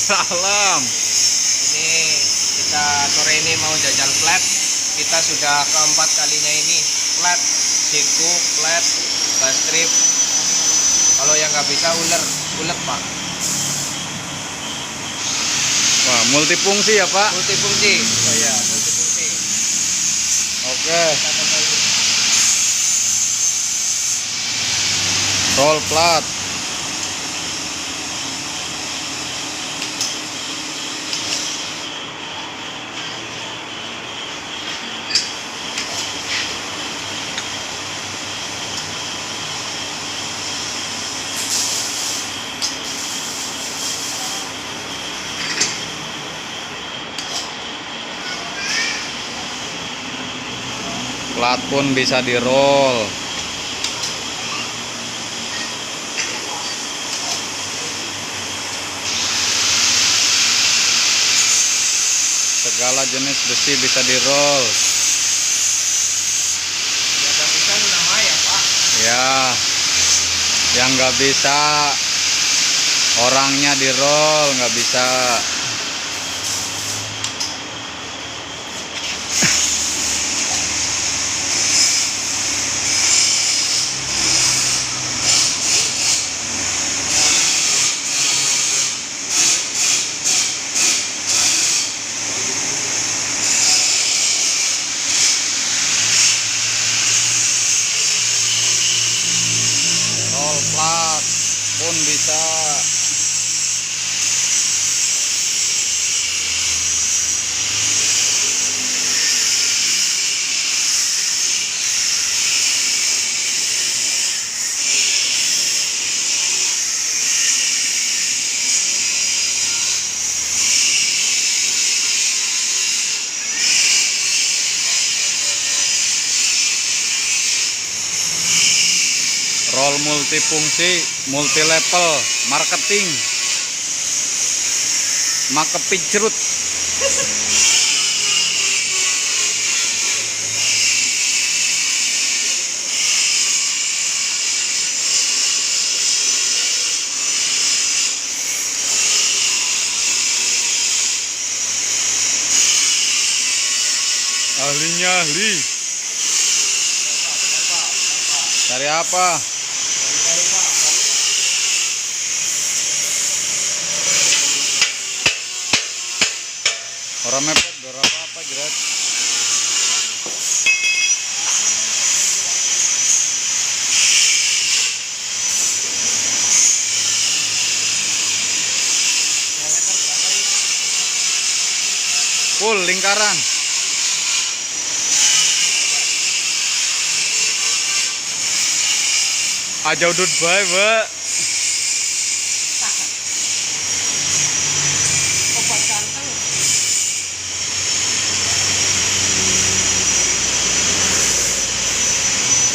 Salam. Ini kita sore ini mau jajal flat. Kita sudah keempat kalinya ini flat, siku, flat, gas strip. Kalau yang nggak bisa ulet pak. Wah, multifungsi ya Pak? Multifungsi. Oh iya, multifungsi. Oke. Roll plat. Plat pun bisa di roll. Segala jenis besi bisa di roll. Ya nggak bisa nama ya pak. Ya, yang nggak bisa orangnya di roll nggak bisa. Roll plat pun bisa. Roll multifungsi, multi level, marketing, makepicrut. Ahlinya ahli. Cari apa? Orang mepet berapa apa jerat? Full lingkaran. Aja udut bae, Mbak. Obat ganteng.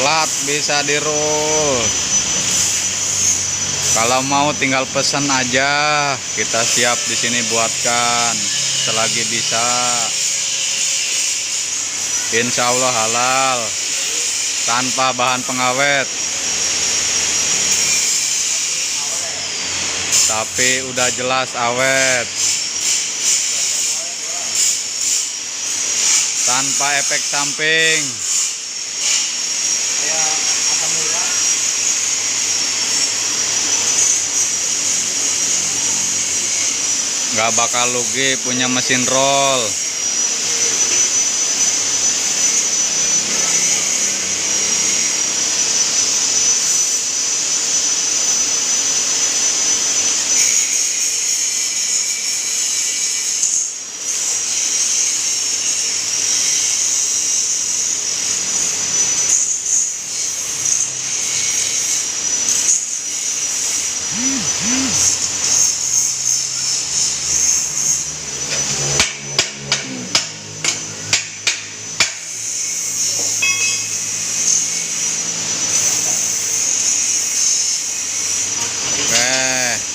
Plat bisa di roll. Kalau mau tinggal pesan aja, kita siap di sini buatkan selagi bisa. Insya Allah halal, tanpa bahan pengawet. Tapi udah jelas awet, tanpa efek samping. Ya asam urat. Nggak bakal rugi punya mesin roll.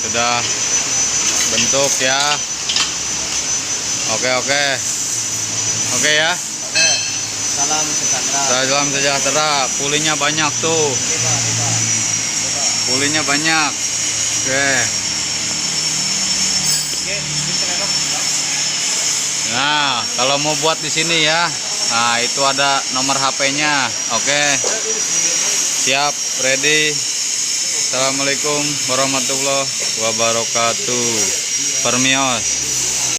Sudah bentuk ya. Oke ya. Oke. Salam sejahtera. Salam sejahtera. Pulinya banyak tuh. Coba. Pulinya banyak. Oke. Oke. Kalau mau buat di sini ya, nah itu ada nomor HP-nya. Oke, siap, ready. Assalamualaikum warahmatullahi wabarakatuh. Permios.